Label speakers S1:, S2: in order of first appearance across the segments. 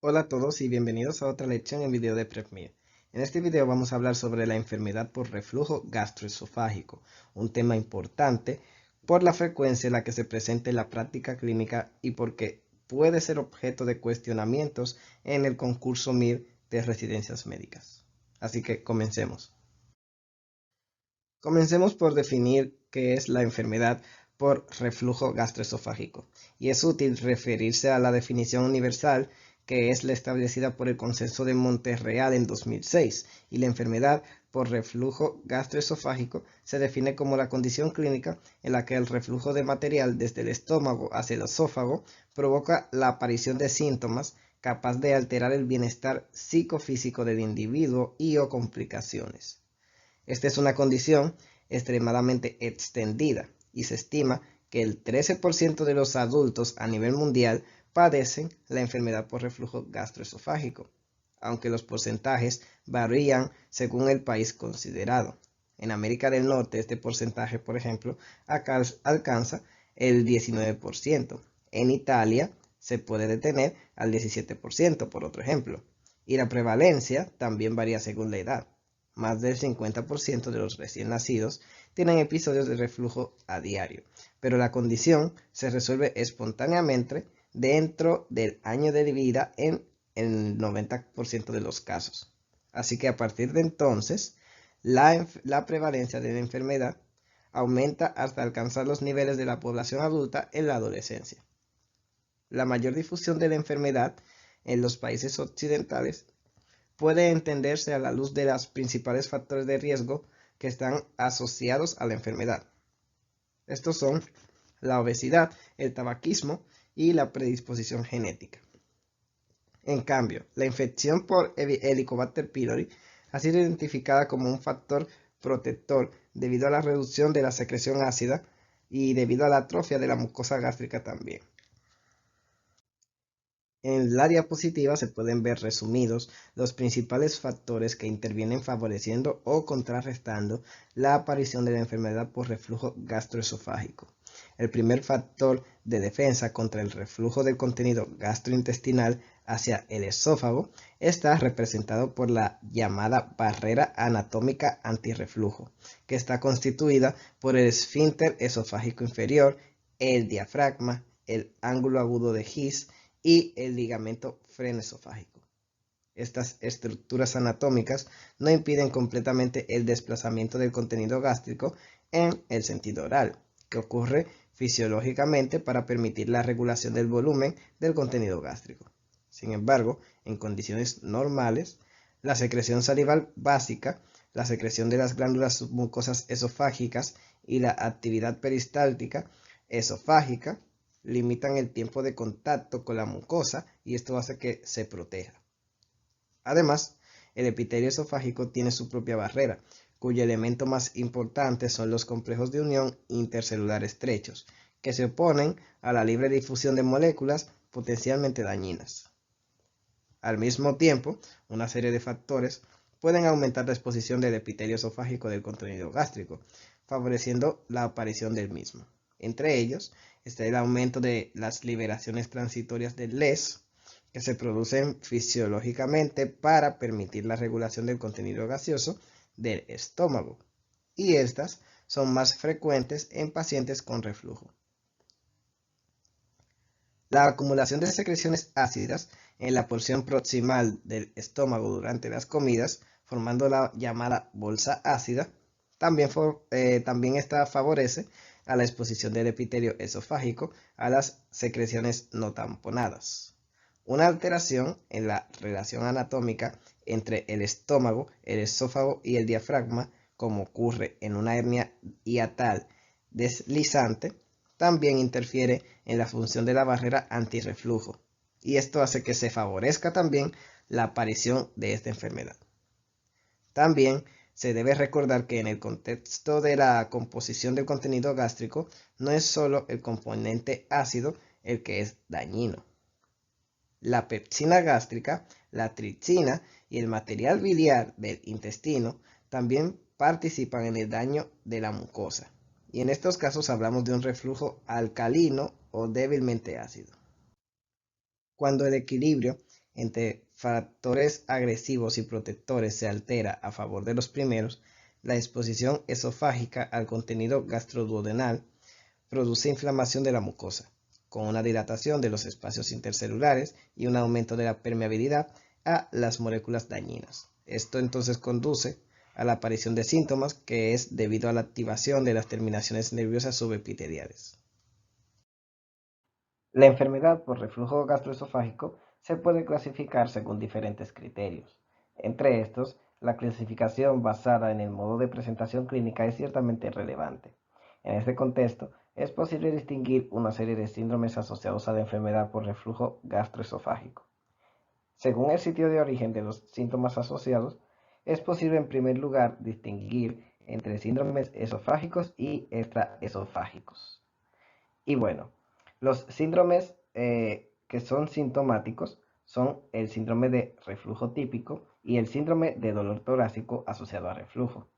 S1: Hola a todos y bienvenidos a otra lección en video de PrepMed. En este video vamos a hablar sobre la enfermedad por reflujo gastroesofágico, un tema importante por la frecuencia en la que se presenta en la práctica clínica y porque puede ser objeto de cuestionamientos en el concurso MIR de residencias médicas. Así que comencemos. Comencemos por definir qué es la enfermedad por reflujo gastroesofágico, y es útil referirse a la definición universal que es la establecida por el Consenso de Montreal en 2006, y la enfermedad por reflujo gastroesofágico se define como la condición clínica en la que el reflujo de material desde el estómago hacia el esófago provoca la aparición de síntomas capaz de alterar el bienestar psicofísico del individuo y o complicaciones. Esta es una condición extremadamente extendida y se estima que el 13% de los adultos a nivel mundial padecen la enfermedad por reflujo gastroesofágico, aunque los porcentajes varían según el país considerado. En América del Norte este porcentaje, por ejemplo, alcanza el 19%. En Italia se puede detener al 17%, por otro ejemplo. Y la prevalencia también varía según la edad. Más del 50% de los recién nacidos tienen episodios de reflujo a diario, pero la condición se resuelve espontáneamente dentro del año de vida en el 90% de los casos. Así que a partir de entonces, la prevalencia de la enfermedad aumenta hasta alcanzar los niveles de la población adulta en la adolescencia. La mayor difusión de la enfermedad en los países occidentales puede entenderse a la luz de los principales factores de riesgo que están asociados a la enfermedad. Estos son la obesidad, el tabaquismo y la predisposición genética. En cambio, la infección por Helicobacter pylori ha sido identificada como un factor protector debido a la reducción de la secreción ácida y debido a la atrofia de la mucosa gástrica también. En la diapositiva se pueden ver resumidos los principales factores que intervienen favoreciendo o contrarrestando la aparición de la enfermedad por reflujo gastroesofágico. El primer factor de defensa contra el reflujo del contenido gastrointestinal hacia el esófago está representado por la llamada barrera anatómica antirreflujo, que está constituida por el esfínter esofágico inferior, el diafragma, el ángulo agudo de His y el ligamento frenesofágico. Estas estructuras anatómicas no impiden completamente el desplazamiento del contenido gástrico en el sentido oral, que ocurre fisiológicamente para permitir la regulación del volumen del contenido gástrico. Sin embargo, en condiciones normales, la secreción salival básica, la secreción de las glándulas submucosas esofágicas y la actividad peristáltica esofágica limitan el tiempo de contacto con la mucosa y esto hace que se proteja. Además, el epitelio esofágico tiene su propia barrera, cuyo elemento más importante son los complejos de unión intercelular estrechos, que se oponen a la libre difusión de moléculas potencialmente dañinas. Al mismo tiempo, una serie de factores pueden aumentar la exposición del epitelio esofágico del contenido gástrico, favoreciendo la aparición del mismo. Entre ellos está el aumento de las liberaciones transitorias del LES, que se producen fisiológicamente para permitir la regulación del contenido gaseoso del estómago, y estas son más frecuentes en pacientes con reflujo. La acumulación de secreciones ácidas en la porción proximal del estómago durante las comidas, formando la llamada bolsa ácida, también esta favorece a la exposición del epitelio esofágico a las secreciones no tamponadas. Una alteración en la relación anatómica entre el estómago, el esófago y el diafragma, como ocurre en una hernia hiatal deslizante, también interfiere en la función de la barrera antirreflujo, y esto hace que se favorezca también la aparición de esta enfermedad. También se debe recordar que en el contexto de la composición del contenido gástrico no es solo el componente ácido el que es dañino. La pepsina gástrica, la tripsina y el material biliar del intestino también participan en el daño de la mucosa, y en estos casos hablamos de un reflujo alcalino o débilmente ácido. Cuando el equilibrio entre factores agresivos y protectores se altera a favor de los primeros, la exposición esofágica al contenido gastroduodenal produce inflamación de la mucosa, con una dilatación de los espacios intercelulares y un aumento de la permeabilidad a las moléculas dañinas. Esto entonces conduce a la aparición de síntomas que es debido a la activación de las terminaciones nerviosas subepiteliales. La enfermedad por reflujo gastroesofágico se puede clasificar según diferentes criterios. Entre estos, la clasificación basada en el modo de presentación clínica es ciertamente relevante. En este contexto, es posible distinguir una serie de síndromes asociados a la enfermedad por reflujo gastroesofágico. Según el sitio de origen de los síntomas asociados, es posible en primer lugar distinguir entre síndromes esofágicos y extraesofágicos. Y bueno, los síndromes que son sintomáticos son el síndrome de reflujo típico y el síndrome de dolor torácico asociado a reflujo.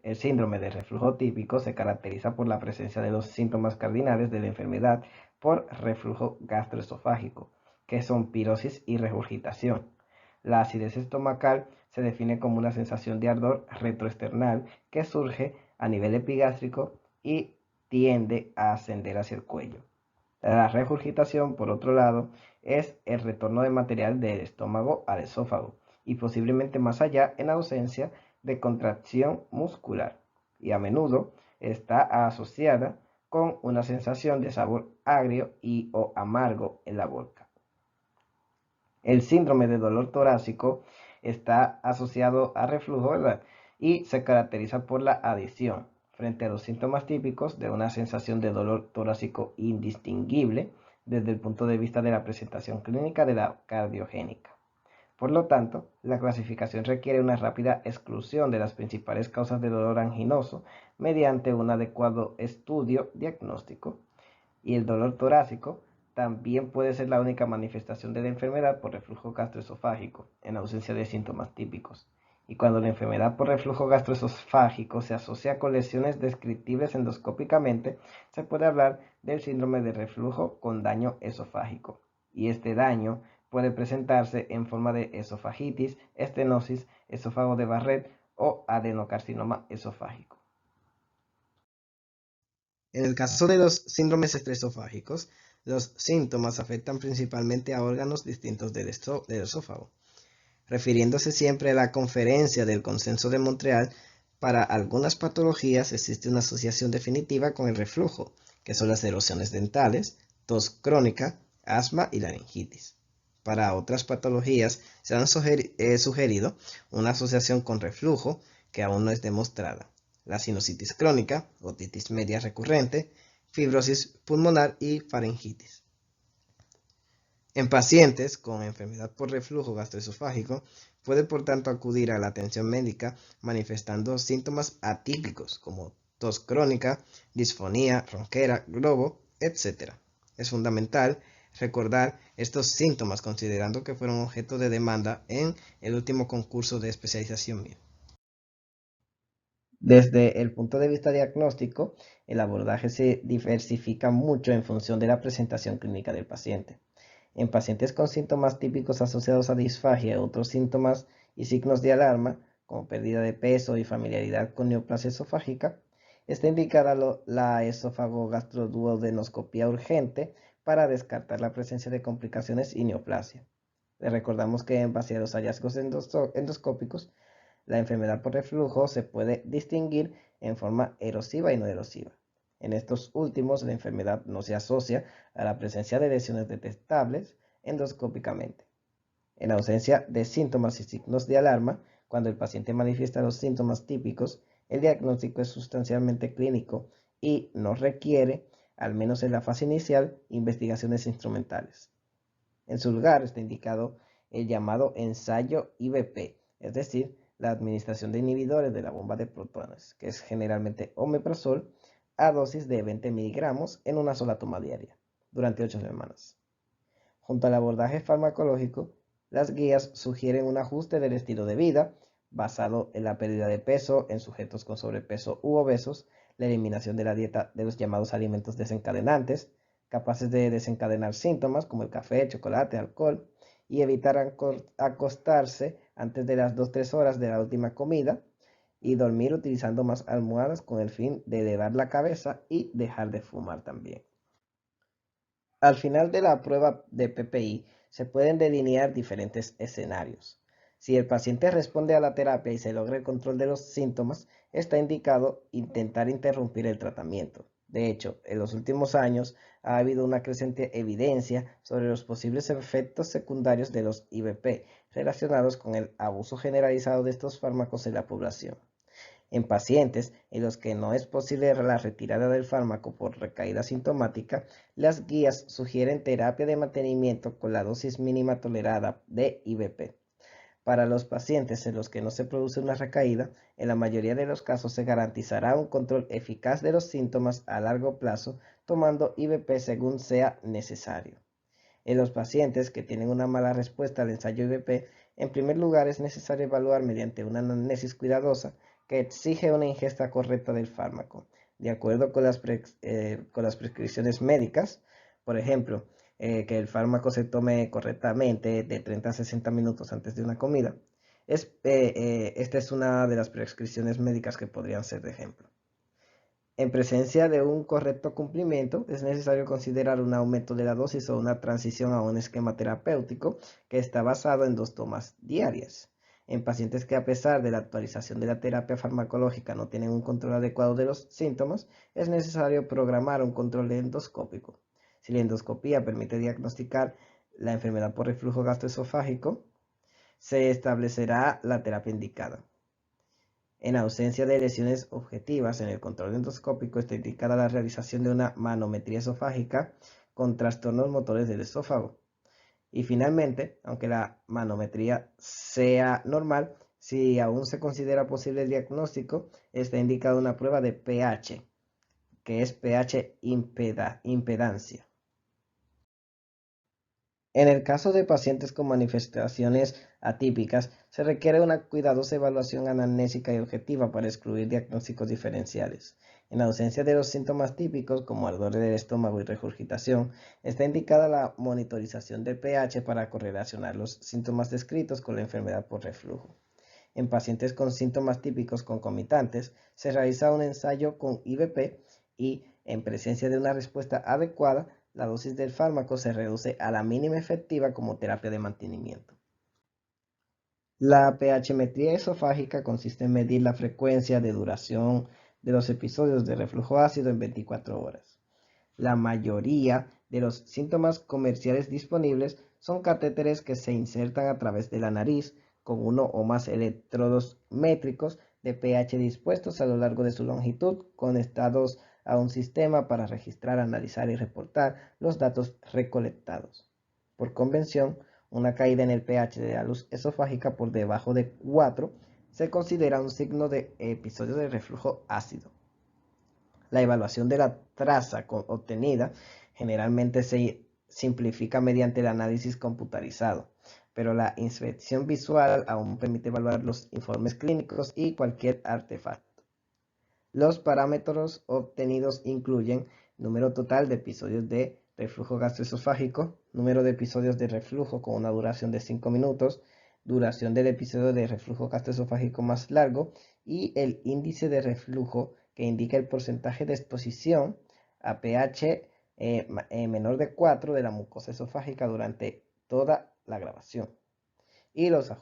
S1: El síndrome de reflujo típico se caracteriza por la presencia de los síntomas cardinales de la enfermedad por reflujo gastroesofágico, que son pirosis y regurgitación. La acidez estomacal se define como una sensación de ardor retroesternal que surge a nivel epigástrico y tiende a ascender hacia el cuello. La regurgitación, por otro lado, es el retorno de material del estómago al esófago y posiblemente más allá en ausencia de contracción muscular, y a menudo está asociada con una sensación de sabor agrio y o amargo en la boca. El síndrome de dolor torácico está asociado a reflujo, ¿verdad? Y se caracteriza por la adición frente a los síntomas típicos de una sensación de dolor torácico indistinguible desde el punto de vista de la presentación clínica de la cardiogénica. Por lo tanto, la clasificación requiere una rápida exclusión de las principales causas de dolor anginoso mediante un adecuado estudio diagnóstico. Y el dolor torácico también puede ser la única manifestación de la enfermedad por reflujo gastroesofágico, en ausencia de síntomas típicos. Y cuando la enfermedad por reflujo gastroesofágico se asocia con lesiones descriptibles endoscópicamente, se puede hablar del síndrome de reflujo con daño esofágico. Y este daño puede presentarse en forma de esofagitis, estenosis, esófago de Barrett o adenocarcinoma esofágico. En el caso de los síndromes estresofágicos, los síntomas afectan principalmente a órganos distintos del esófago. Refiriéndose siempre a la conferencia del Consenso de Montreal, para algunas patologías existe una asociación definitiva con el reflujo, que son las erosiones dentales, tos crónica, asma y laringitis. Para otras patologías se han sugerido una asociación con reflujo que aún no es demostrada. La sinusitis crónica, otitis media recurrente, fibrosis pulmonar y faringitis. En pacientes con enfermedad por reflujo gastroesofágico, puede por tanto acudir a la atención médica manifestando síntomas atípicos como tos crónica, disfonía, ronquera, globo, etc. Es fundamental recordar estos síntomas considerando que fueron objeto de demanda en el último concurso de especialización mío. Desde el punto de vista diagnóstico, el abordaje se diversifica mucho en función de la presentación clínica del paciente. En pacientes con síntomas típicos asociados a disfagia, otros síntomas y signos de alarma, como pérdida de peso y familiaridad con neoplasia esofágica, está indicada la esófago-gastroduodenoscopía urgente para descartar la presencia de complicaciones y neoplasia. Les recordamos que en base a los hallazgos endoscópicos, la enfermedad por reflujo se puede distinguir en forma erosiva y no erosiva. En estos últimos, la enfermedad no se asocia a la presencia de lesiones detectables endoscópicamente. En ausencia de síntomas y signos de alarma, cuando el paciente manifiesta los síntomas típicos, el diagnóstico es sustancialmente clínico y no requiere, al menos en la fase inicial, investigaciones instrumentales. En su lugar está indicado el llamado ensayo IBP, es decir, la administración de inhibidores de la bomba de protones, que es generalmente omeprazol, a dosis de 20 miligramos en una sola toma diaria, durante 8 semanas. Junto al abordaje farmacológico, las guías sugieren un ajuste del estilo de vida, basado en la pérdida de peso en sujetos con sobrepeso u obesos, la eliminación de la dieta de los llamados alimentos desencadenantes, capaces de desencadenar síntomas como el café, chocolate, alcohol, y evitar acostarse antes de las 2-3 horas de la última comida y dormir utilizando más almohadas con el fin de elevar la cabeza y dejar de fumar también. Al final de la prueba de PPI se pueden delinear diferentes escenarios. Si el paciente responde a la terapia y se logra el control de los síntomas, está indicado intentar interrumpir el tratamiento. De hecho, en los últimos años ha habido una creciente evidencia sobre los posibles efectos secundarios de los IVP relacionados con el abuso generalizado de estos fármacos en la población. En pacientes en los que no es posible la retirada del fármaco por recaída sintomática, las guías sugieren terapia de mantenimiento con la dosis mínima tolerada de IVP. Para los pacientes en los que no se produce una recaída, en la mayoría de los casos se garantizará un control eficaz de los síntomas a largo plazo, tomando IVP según sea necesario. En los pacientes que tienen una mala respuesta al ensayo IVP, en primer lugar es necesario evaluar mediante una anamnesis cuidadosa que exige una ingesta correcta del fármaco, de acuerdo con las prescripciones médicas. Por ejemplo, que el fármaco se tome correctamente de 30 a 60 minutos antes de una comida. Esta es una de las prescripciones médicas que podrían ser de ejemplo. En presencia de un correcto cumplimiento, es necesario considerar un aumento de la dosis o una transición a un esquema terapéutico que está basado en 2 tomas diarias. En pacientes que a pesar de la actualización de la terapia farmacológica no tienen un control adecuado de los síntomas, es necesario programar un control endoscópico. Si la endoscopía permite diagnosticar la enfermedad por reflujo gastroesofágico, se establecerá la terapia indicada. En ausencia de lesiones objetivas en el control endoscópico, está indicada la realización de una manometría esofágica con trastornos motores del esófago. Y finalmente, aunque la manometría sea normal, si aún se considera posible el diagnóstico, está indicada una prueba de pH, que es pH impedancia. En el caso de pacientes con manifestaciones atípicas, se requiere una cuidadosa evaluación anamnésica y objetiva para excluir diagnósticos diferenciales. En ausencia de los síntomas típicos, como ardor del estómago y regurgitación, está indicada la monitorización del pH para correlacionar los síntomas descritos con la enfermedad por reflujo. En pacientes con síntomas típicos concomitantes, se realiza un ensayo con IVP y, en presencia de una respuesta adecuada, la dosis del fármaco se reduce a la mínima efectiva como terapia de mantenimiento. La pH-metría esofágica consiste en medir la frecuencia de duración de los episodios de reflujo ácido en 24 horas. La mayoría de los síntomas comerciales disponibles son catéteres que se insertan a través de la nariz con uno o más electrodos métricos de pH dispuestos a lo largo de su longitud, conectados a un sistema para registrar, analizar y reportar los datos recolectados. Por convención, una caída en el pH de la luz esofágica por debajo de 4 se considera un signo de episodio de reflujo ácido. La evaluación de la traza obtenida generalmente se simplifica mediante el análisis computarizado, pero la inspección visual aún permite evaluar los informes clínicos y cualquier artefacto. Los parámetros obtenidos incluyen número total de episodios de reflujo gastroesofágico, número de episodios de reflujo con una duración de 5 minutos, duración del episodio de reflujo gastroesofágico más largo y el índice de reflujo que indica el porcentaje de exposición a pH menor de 4 de la mucosa esofágica durante toda la grabación. Y los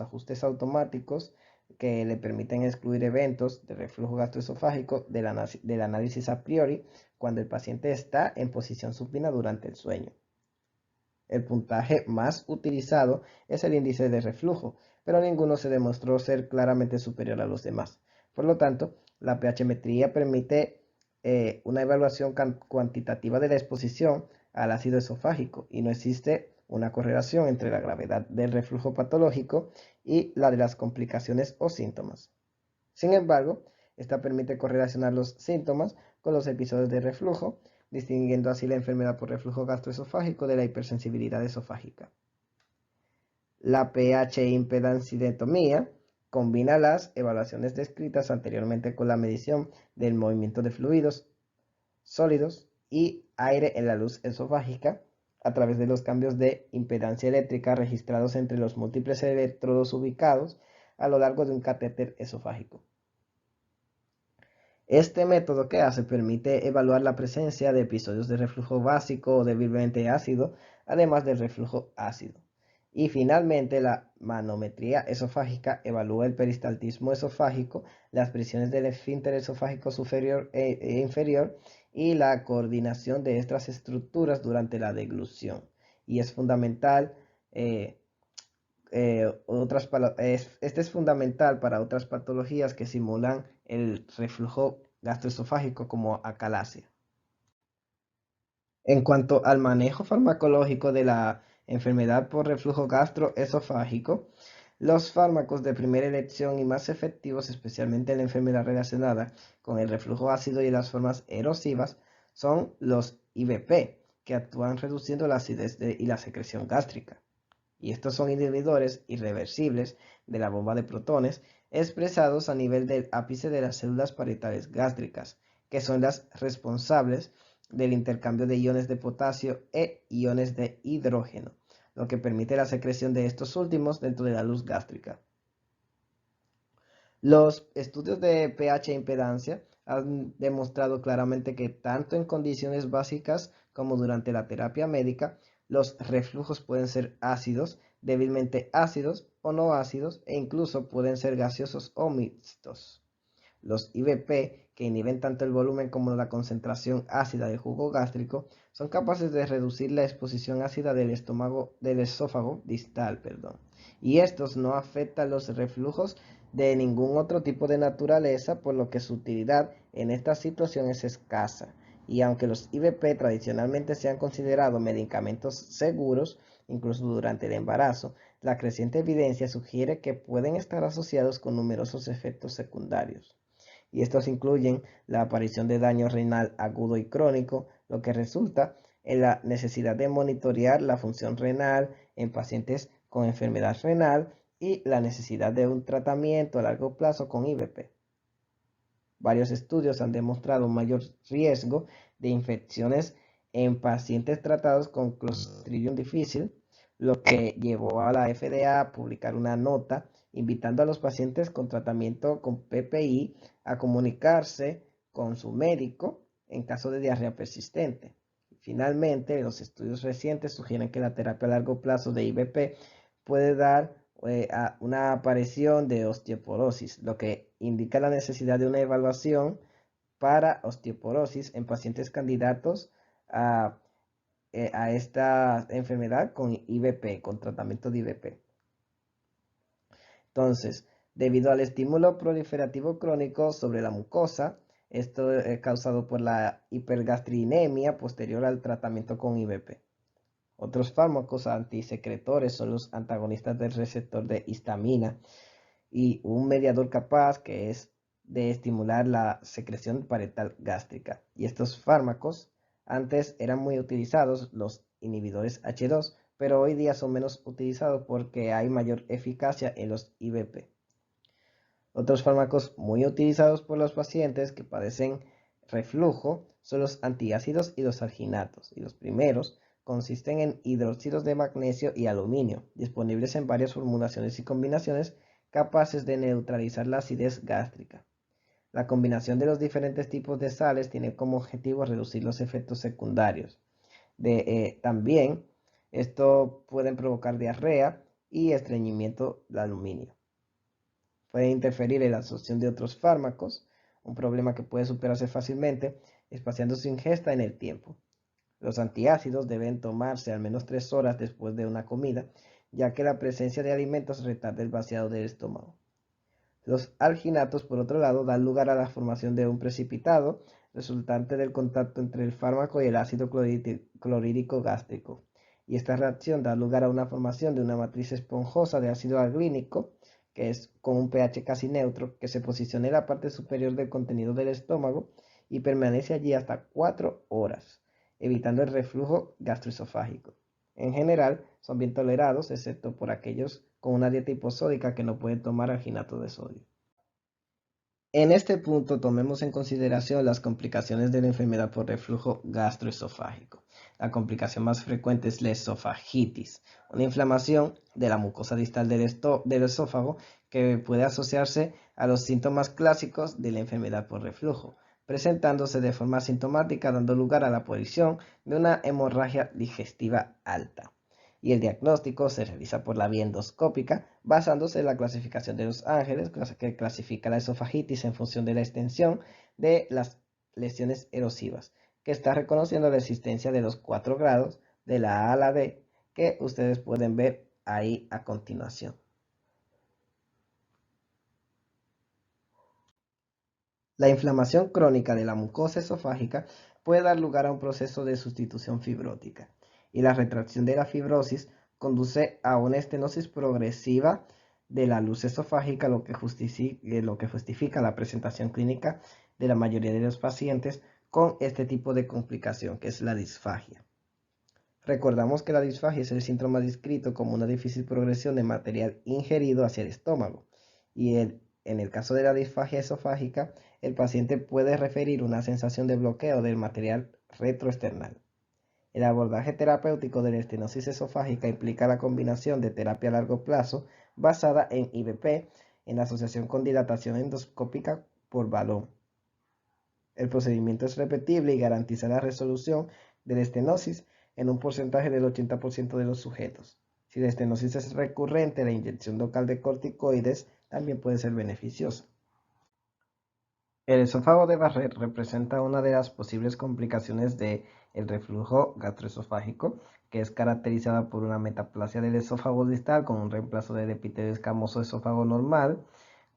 S1: ajustes automáticos que le permiten excluir eventos de reflujo gastroesofágico del análisis a priori cuando el paciente está en posición supina durante el sueño. El puntaje más utilizado es el índice de reflujo, pero ninguno se demostró ser claramente superior a los demás. Por lo tanto, la pH-metría permite una evaluación cuantitativa de la exposición al ácido esofágico y no existe una correlación entre la gravedad del reflujo patológico y la de las complicaciones o síntomas. Sin embargo, esta permite correlacionar los síntomas con los episodios de reflujo, distinguiendo así la enfermedad por reflujo gastroesofágico de la hipersensibilidad esofágica. La pH impedancidentomía combina las evaluaciones descritas anteriormente con la medición del movimiento de fluidos, sólidos y aire en la luz esofágica a través de los cambios de impedancia eléctrica registrados entre los múltiples electrodos ubicados a lo largo de un catéter esofágico. Este método que hace permite evaluar la presencia de episodios de reflujo básico o débilmente ácido, además del reflujo ácido. Y finalmente, la manometría esofágica evalúa el peristaltismo esofágico, las presiones del esfínter esofágico superior e inferior y la coordinación de estas estructuras durante la deglución. Y es fundamental, este es fundamental para otras patologías que simulan el reflujo gastroesofágico como acalasia. En cuanto al manejo farmacológico de la enfermedad por reflujo gastroesofágico, los fármacos de primera elección y más efectivos, especialmente en la enfermedad relacionada con el reflujo ácido y las formas erosivas, son los IVP, que actúan reduciendo la acidez y la secreción gástrica. Y estos son inhibidores irreversibles de la bomba de protones expresados a nivel del ápice de las células parietales gástricas, que son las responsables del intercambio de iones de potasio e iones de hidrógeno, lo que permite la secreción de estos últimos dentro de la luz gástrica. Los estudios de pH e impedancia han demostrado claramente que tanto en condiciones básicas como durante la terapia médica, los reflujos pueden ser ácidos, débilmente ácidos o no ácidos e incluso pueden ser gaseosos o mixtos. Los IVP, que inhiben tanto el volumen como la concentración ácida del jugo gástrico, son capaces de reducir la exposición ácida del esófago distal, y estos no afectan los reflujos de ningún otro tipo de naturaleza, por lo que su utilidad en esta situación es escasa. Y aunque los IVP tradicionalmente se han considerado medicamentos seguros, incluso durante el embarazo, la creciente evidencia sugiere que pueden estar asociados con numerosos efectos secundarios. Y estos incluyen la aparición de daño renal agudo y crónico, lo que resulta en la necesidad de monitorear la función renal en pacientes con enfermedad renal y la necesidad de un tratamiento a largo plazo con IVP. Varios estudios han demostrado un mayor riesgo de infecciones en pacientes tratados con Clostridium difficile, lo que llevó a la FDA a publicar una nota invitando a los pacientes con tratamiento con PPI a comunicarse con su médico en caso de diarrea persistente. Finalmente, los estudios recientes sugieren que la terapia a largo plazo de IVP puede dar a una aparición de osteoporosis, lo que indica la necesidad de una evaluación para osteoporosis en pacientes candidatos a esta enfermedad con IVP, con tratamiento de IVP. Entonces, debido al estímulo proliferativo crónico sobre la mucosa, esto es causado por la hipergastrinemia posterior al tratamiento con IVP. Otros fármacos antisecretores son los antagonistas del receptor de histamina y un mediador capaz que es de estimular la secreción parietal gástrica. Y estos fármacos antes eran muy utilizados, los inhibidores H2, pero hoy día son menos utilizados porque hay mayor eficacia en los IVP. Otros fármacos muy utilizados por los pacientes que padecen reflujo son los antiácidos y los alginatos. Y los primeros consisten en hidróxidos de magnesio y aluminio, disponibles en varias formulaciones y combinaciones capaces de neutralizar la acidez gástrica. La combinación de los diferentes tipos de sales tiene como objetivo reducir los efectos secundarios. También esto puede provocar diarrea y estreñimiento de aluminio. Puede interferir en la absorción de otros fármacos, un problema que puede superarse fácilmente espaciando su ingesta en el tiempo. Los antiácidos deben tomarse al menos 3 horas después de una comida, ya que la presencia de alimentos retarda el vaciado del estómago. Los alginatos, por otro lado, dan lugar a la formación de un precipitado resultante del contacto entre el fármaco y el ácido clorhídrico gástrico. Y esta reacción da lugar a una formación de una matriz esponjosa de ácido alglínico, que es con un pH casi neutro, que se posiciona en la parte superior del contenido del estómago y permanece allí hasta 4 horas, evitando el reflujo gastroesofágico. En general, son bien tolerados, excepto por aquellos con una dieta hiposódica que no pueden tomar alginato de sodio. En este punto tomemos en consideración las complicaciones de la enfermedad por reflujo gastroesofágico. La complicación más frecuente es la esofagitis, una inflamación de la mucosa distal del esófago que puede asociarse a los síntomas clásicos de la enfermedad por reflujo, presentándose de forma sintomática dando lugar a la aparición de una hemorragia digestiva alta. Y el diagnóstico se realiza por la vía endoscópica basándose en la clasificación de los Ángeles, que clasifica la esofagitis en función de la extensión de las lesiones erosivas, que está reconociendo la existencia de los 4 grados de la A a la D, que ustedes pueden ver ahí a continuación. La inflamación crónica de la mucosa esofágica puede dar lugar a un proceso de sustitución fibrótica y la retracción de la fibrosis conduce a una estenosis progresiva de la luz esofágica, lo que justifica la presentación clínica de la mayoría de los pacientes con este tipo de complicación, que es la disfagia. Recordamos que la disfagia es el síntoma descrito como una difícil progresión de material ingerido hacia el estómago y en el caso de la disfagia esofágica, el paciente puede referir una sensación de bloqueo del material retroesternal. El abordaje terapéutico de la estenosis esofágica implica la combinación de terapia a largo plazo basada en IVP en asociación con dilatación endoscópica por balón. El procedimiento es repetible y garantiza la resolución de la estenosis en un porcentaje del 80% de los sujetos. Si la estenosis es recurrente, la inyección local de corticoides también puede ser beneficiosa. El esófago de Barrett representa una de las posibles complicaciones del reflujo gastroesofágico, que es caracterizada por una metaplasia del esófago distal con un reemplazo del epitelio escamoso esófago normal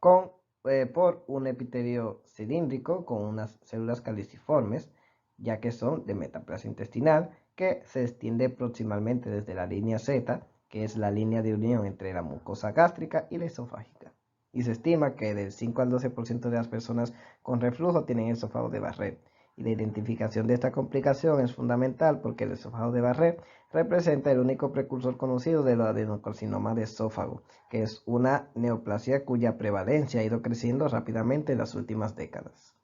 S1: por un epitelio cilíndrico con unas células caliciformes, ya que son de metaplasia intestinal, que se extiende proximalmente desde la línea Z, que es la línea de unión entre la mucosa gástrica y la esofágica. Y se estima que del 5 al 12% de las personas con reflujo tienen esófago de Barrett. Y la identificación de esta complicación es fundamental porque el esófago de Barrett representa el único precursor conocido del adenocarcinoma de esófago, que es una neoplasia cuya prevalencia ha ido creciendo rápidamente en las últimas décadas.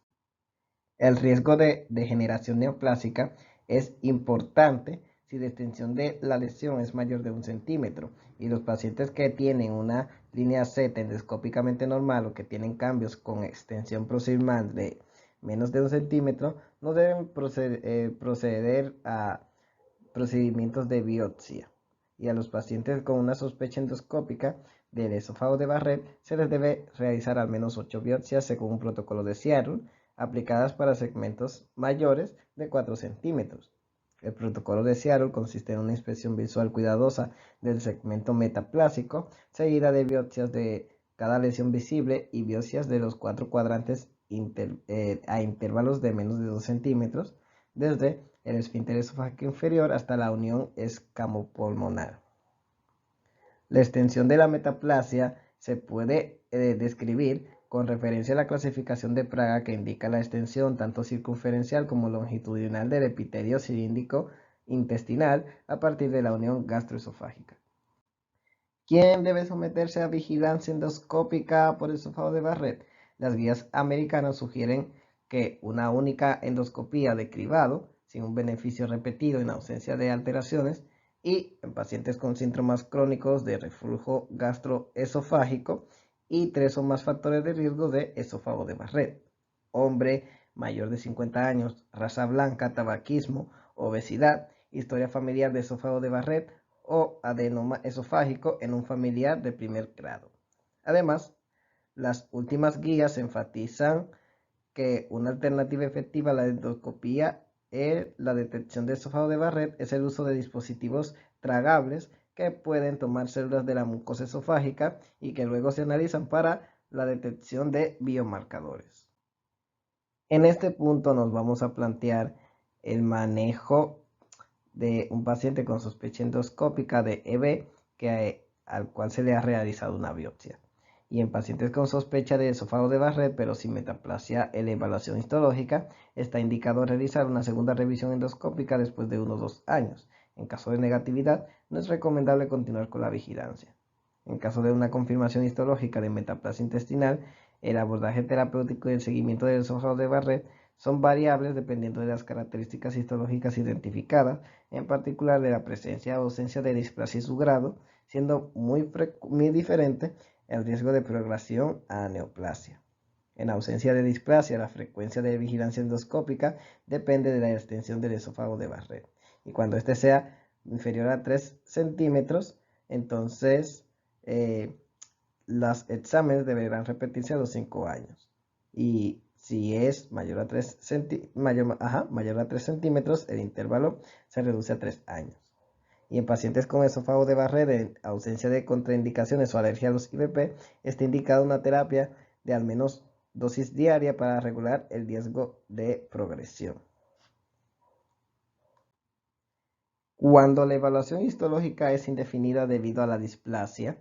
S1: El riesgo de degeneración neoplásica es importante si la extensión de la lesión es mayor de 1 centímetro y los pacientes que tienen una línea Z endoscópicamente normal o que tienen cambios con extensión proximal de menos de 1 centímetro no deben proceder a procedimientos de biopsia. Y a los pacientes con una sospecha endoscópica del esófago de Barrett se les debe realizar al menos 8 biopsias según un protocolo de Seattle, aplicadas para segmentos mayores de 4 centímetros. El protocolo de Seattle consiste en una inspección visual cuidadosa del segmento metaplásico, seguida de biopsias de cada lesión visible y biopsias de los 4 cuadrantes a intervalos de menos de 2 centímetros, desde el esfínter esofágico inferior hasta la unión escamopulmonar. La extensión de la metaplasia se puede describir con referencia a la clasificación de Praga que indica la extensión tanto circunferencial como longitudinal del epitelio cilíndrico intestinal a partir de la unión gastroesofágica. ¿Quién debe someterse a vigilancia endoscópica por esófago de Barrett? Las guías americanas sugieren que una única endoscopía de cribado, sin un beneficio repetido en ausencia de alteraciones, y en pacientes con síntomas crónicos de reflujo gastroesofágico y 3 o más factores de riesgo de esófago de Barrett. Hombre mayor de 50 años, raza blanca, tabaquismo, obesidad, historia familiar de esófago de Barrett o adenoma esofágico en un familiar de primer grado. Además, las últimas guías enfatizan que una alternativa efectiva a la endoscopía en la detección de esófago de Barrett es el uso de dispositivos tragables que pueden tomar células de la mucosa esofágica y que luego se analizan para la detección de biomarcadores. En este punto nos vamos a plantear el manejo de un paciente con sospecha endoscópica de EB al cual se le ha realizado una biopsia. Y en pacientes con sospecha de esófago de Barrett pero sin metaplasia en la evaluación histológica, está indicado realizar una segunda revisión endoscópica después de 1 o 2 años. En caso de negatividad, no es recomendable continuar con la vigilancia. En caso de una confirmación histológica de metaplasia intestinal, El abordaje terapéutico y el seguimiento del esófago de Barrett son variables dependiendo de las características histológicas identificadas, en particular de la presencia o ausencia de displasia y su grado, siendo muy diferente el riesgo de progresión a neoplasia. En ausencia de displasia, la frecuencia de vigilancia endoscópica depende de la extensión del esófago de Barrett. Y cuando este sea inferior a 3 centímetros, entonces los exámenes deberán repetirse a los 5 años. Y si es mayor a 3 centímetros, el intervalo se reduce a 3 años. Y en pacientes con esófago de Barrett, en ausencia de contraindicaciones o alergia a los IVP, está indicada una terapia de al menos dosis diaria para regular el riesgo de progresión. Cuando la evaluación histológica es indefinida debido a la displasia,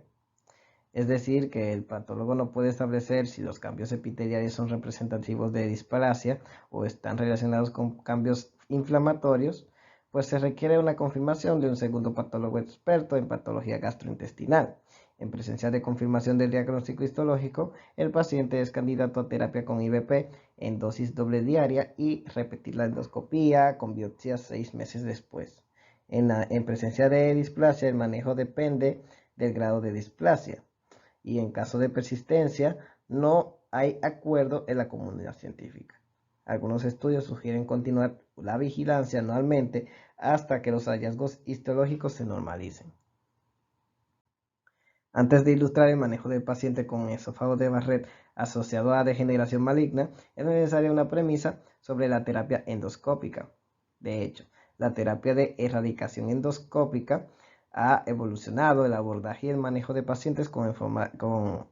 S1: es decir, que el patólogo no puede establecer si los cambios epiteliales son representativos de displasia o están relacionados con cambios inflamatorios, pues se requiere una confirmación de un segundo patólogo experto en patología gastrointestinal. En presencia de confirmación del diagnóstico histológico, el paciente es candidato a terapia con IVP en dosis doble diaria y repetir la endoscopía con biopsia 6 meses después. En presencia de displasia, el manejo depende del grado de displasia y en caso de persistencia no hay acuerdo en la comunidad científica. Algunos estudios sugieren continuar la vigilancia anualmente hasta que los hallazgos histológicos se normalicen. Antes de ilustrar el manejo del paciente con esófago de Barrett asociado a degeneración maligna, es necesaria una premisa sobre la terapia endoscópica. De hecho, la terapia de erradicación endoscópica ha evolucionado el abordaje y el manejo de pacientes con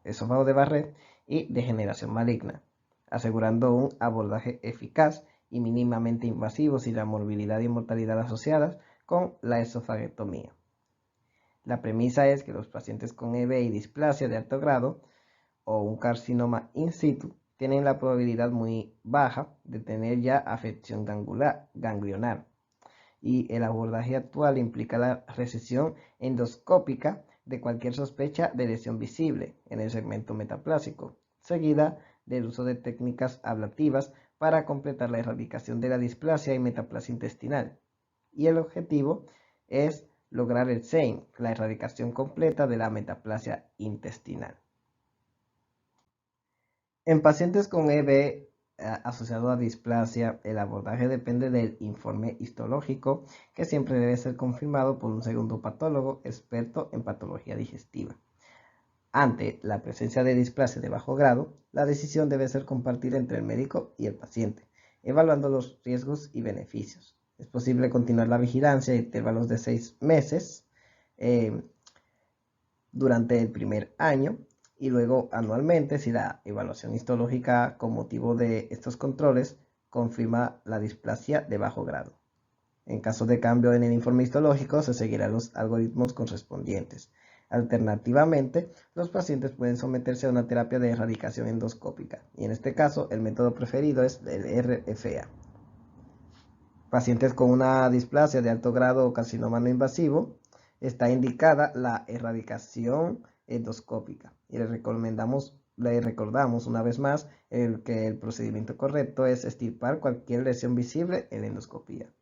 S1: esófago de Barrett y degeneración maligna, asegurando un abordaje eficaz y mínimamente invasivo sin la morbilidad y mortalidad asociadas con la esofaguectomía. La premisa es que los pacientes con EB y displasia de alto grado o un carcinoma in situ tienen la probabilidad muy baja de tener ya afección ganglionar. Y el abordaje actual implica la resección endoscópica de cualquier sospecha de lesión visible en el segmento metaplásico, seguida del uso de técnicas ablativas para completar la erradicación de la displasia y metaplasia intestinal. Y el objetivo es lograr el SEIM, la erradicación completa de la metaplasia intestinal. En pacientes con EB asociado a displasia, el abordaje depende del informe histológico, que siempre debe ser confirmado por un segundo patólogo experto en patología digestiva. Ante la presencia de displasia de bajo grado, la decisión debe ser compartida entre el médico y el paciente, evaluando los riesgos y beneficios. Es posible continuar la vigilancia a intervalos de 6 meses durante el primer año y luego anualmente si la evaluación histológica con motivo de estos controles confirma la displasia de bajo grado. En caso de cambio en el informe histológico, se seguirán los algoritmos correspondientes. Alternativamente, los pacientes pueden someterse a una terapia de erradicación endoscópica, y en este caso, el método preferido es el RFA. Pacientes con una displasia de alto grado o carcinoma no invasivo, está indicada la erradicación endoscópica. Y le recordamos una vez más que el procedimiento correcto es extirpar cualquier lesión visible en la endoscopía.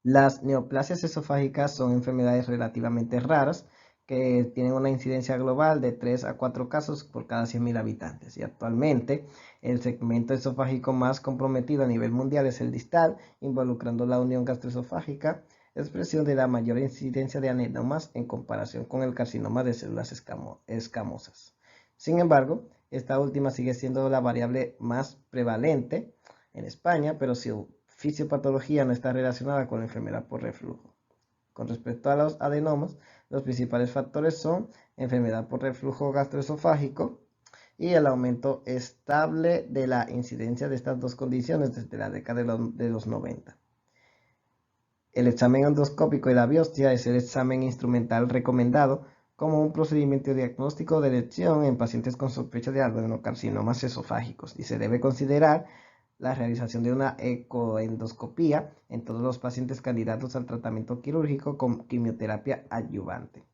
S1: Las neoplasias esofágicas son enfermedades relativamente raras que tienen una incidencia global de 3 a 4 casos por cada 100.000 habitantes. Y actualmente el segmento esofágico más comprometido a nivel mundial es el distal, involucrando la unión gastroesofágica, expresión de la mayor incidencia de adenomas en comparación con el carcinoma de células escamosas. Sin embargo, esta última sigue siendo la variable más prevalente en España, pero su fisiopatología no está relacionada con la enfermedad por reflujo. Con respecto a los adenomas, los principales factores son enfermedad por reflujo gastroesofágico y el aumento estable de la incidencia de estas dos condiciones desde la década de los 90. El examen endoscópico y la biopsia es el examen instrumental recomendado como un procedimiento diagnóstico de elección en pacientes con sospecha de adenocarcinomas esofágicos y se debe considerar la realización de una ecoendoscopía en todos los pacientes candidatos al tratamiento quirúrgico con quimioterapia adyuvante.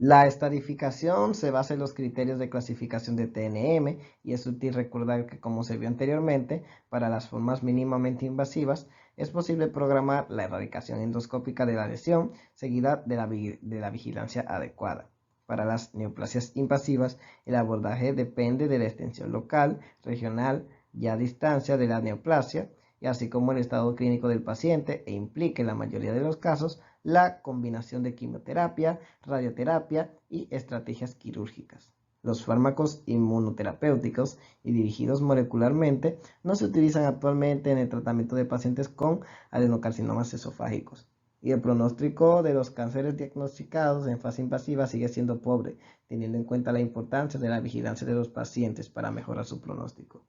S1: La estadificación se basa en los criterios de clasificación de TNM y es útil recordar que, como se vio anteriormente, para las formas mínimamente invasivas es posible programar la erradicación endoscópica de la lesión seguida de la vigilancia adecuada. Para las neoplasias invasivas, el abordaje depende de la extensión local, regional y a distancia de la neoplasia, y así como el estado clínico del paciente e implica en la mayoría de los casos la combinación de quimioterapia, radioterapia y estrategias quirúrgicas. Los fármacos inmunoterapéuticos y dirigidos molecularmente no se utilizan actualmente en el tratamiento de pacientes con adenocarcinomas esofágicos. Y el pronóstico de los cánceres diagnosticados en fase invasiva sigue siendo pobre, teniendo en cuenta la importancia de la vigilancia de los pacientes para mejorar su pronóstico.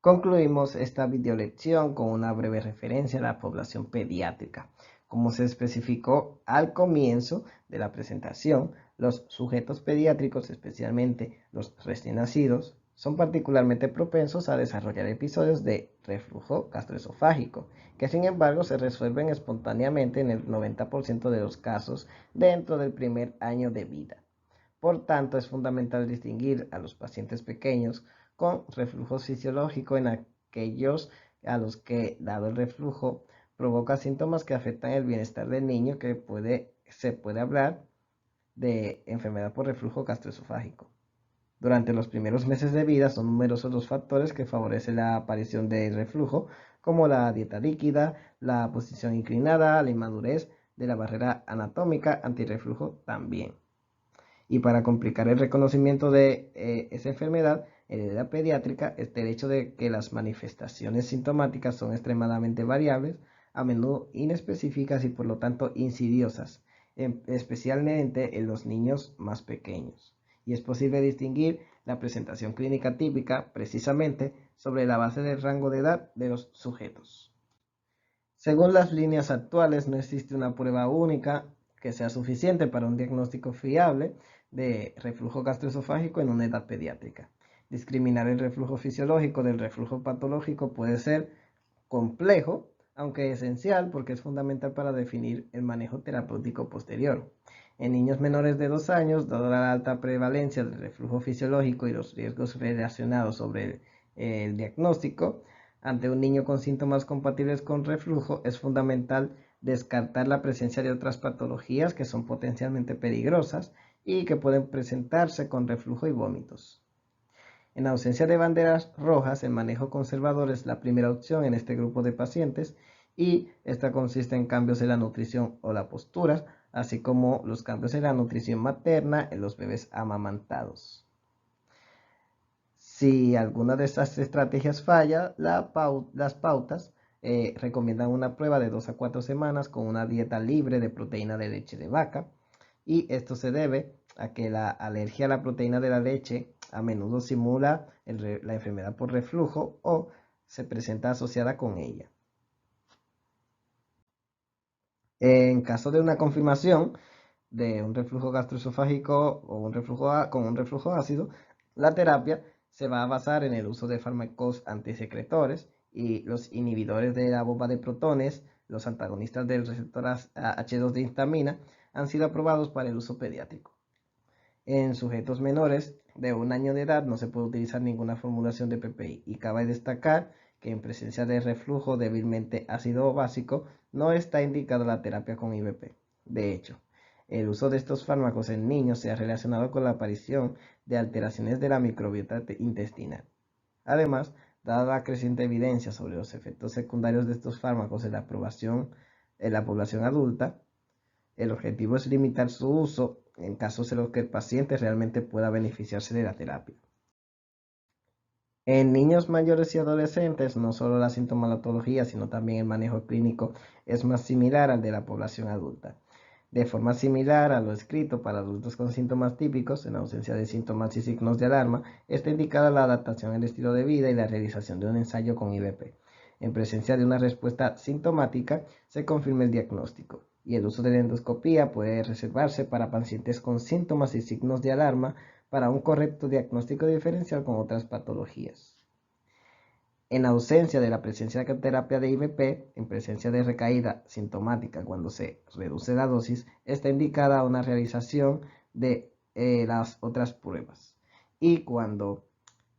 S1: Concluimos esta videolección con una breve referencia a la población pediátrica. Como se especificó al comienzo de la presentación, los sujetos pediátricos, especialmente los recién nacidos, son particularmente propensos a desarrollar episodios de reflujo gastroesofágico, que sin embargo se resuelven espontáneamente en el 90% de los casos dentro del primer año de vida. Por tanto, es fundamental distinguir a los pacientes pequeños con reflujo fisiológico en aquellos a los que, dado el reflujo, provoca síntomas que afectan el bienestar del niño, que se puede hablar de enfermedad por reflujo gastroesofágico. Durante los primeros meses de vida son numerosos los factores que favorecen la aparición del reflujo, como la dieta líquida, la posición inclinada, la inmadurez de la barrera anatómica antirreflujo también. Y para complicar el reconocimiento de esa enfermedad en la edad pediátrica, está el hecho de que las manifestaciones sintomáticas son extremadamente variables, a menudo inespecíficas y por lo tanto insidiosas, especialmente en los niños más pequeños. Y es posible distinguir la presentación clínica típica precisamente sobre la base del rango de edad de los sujetos. Según las líneas actuales, no existe una prueba única que sea suficiente para un diagnóstico fiable de reflujo gastroesofágico en una edad pediátrica. Discriminar el reflujo fisiológico del reflujo patológico puede ser complejo, aunque esencial porque es fundamental para definir el manejo terapéutico posterior. En niños menores de 2 años, dada la alta prevalencia del reflujo fisiológico y los riesgos relacionados sobre el diagnóstico, ante un niño con síntomas compatibles con reflujo, es fundamental descartar la presencia de otras patologías que son potencialmente peligrosas y que pueden presentarse con reflujo y vómitos. En ausencia de banderas rojas, el manejo conservador es la primera opción en este grupo de pacientes y esta consiste en cambios en la nutrición o la postura, así como los cambios en la nutrición materna en los bebés amamantados. Si alguna de estas estrategias falla, las pautas recomiendan una prueba de 2 a 4 semanas con una dieta libre de proteína de leche de vaca, y esto se debe a que la alergia a la proteína de la leche a menudo simula la enfermedad por reflujo o se presenta asociada con ella. En caso de una confirmación de un reflujo gastroesofágico o con un reflujo ácido, la terapia se va a basar en el uso de fármacos antisecretores y los inhibidores de la bomba de protones, los antagonistas del receptor H2 de histamina, han sido aprobados para el uso pediátrico. En sujetos menores de 1 año de edad no se puede utilizar ninguna formulación de PPI y cabe destacar que en presencia de reflujo débilmente ácido básico no está indicada la terapia con IVP. De hecho, el uso de estos fármacos en niños se ha relacionado con la aparición de alteraciones de la microbiota intestinal. Además, dada la creciente evidencia sobre los efectos secundarios de estos fármacos en la población adulta, el objetivo es limitar su uso en casos en los que el paciente realmente pueda beneficiarse de la terapia. En niños mayores y adolescentes, no solo la sintomatología, sino también el manejo clínico es más similar al de la población adulta. De forma similar a lo escrito para adultos con síntomas típicos, en ausencia de síntomas y signos de alarma, está indicada la adaptación al estilo de vida y la realización de un ensayo con IVP. En presencia de una respuesta sintomática, se confirma el diagnóstico, y el uso de la endoscopía puede reservarse para pacientes con síntomas y signos de alarma para un correcto diagnóstico diferencial con otras patologías. En ausencia de la presencia de terapia de IVP, en presencia de recaída sintomática cuando se reduce la dosis, está indicada una realización de las otras pruebas. Y cuando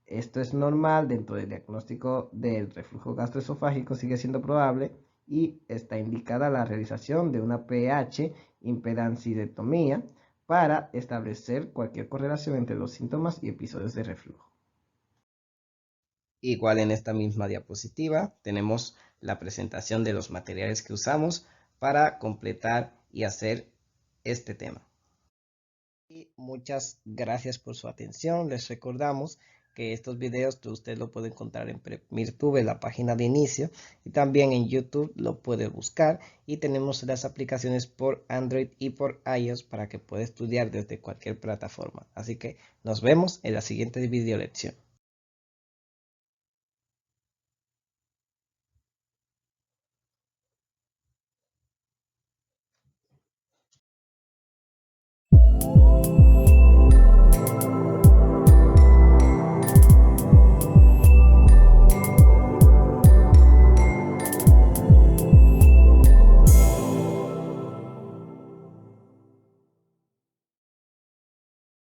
S1: esto es normal, dentro del diagnóstico del reflujo gastroesofágico sigue siendo probable y está indicada la realización de una pH impedanciectomía para establecer cualquier correlación entre los síntomas y episodios de reflujo. Igual en esta misma diapositiva tenemos la presentación de los materiales que usamos para completar y hacer este tema. Y muchas gracias por su atención. Les recordamos que estos videos usted lo puede encontrar en PrepMirTube, la página de inicio, y también en YouTube lo puede buscar, y tenemos las aplicaciones por Android y por iOS para que pueda estudiar desde cualquier plataforma. Así que nos vemos en la siguiente video lección.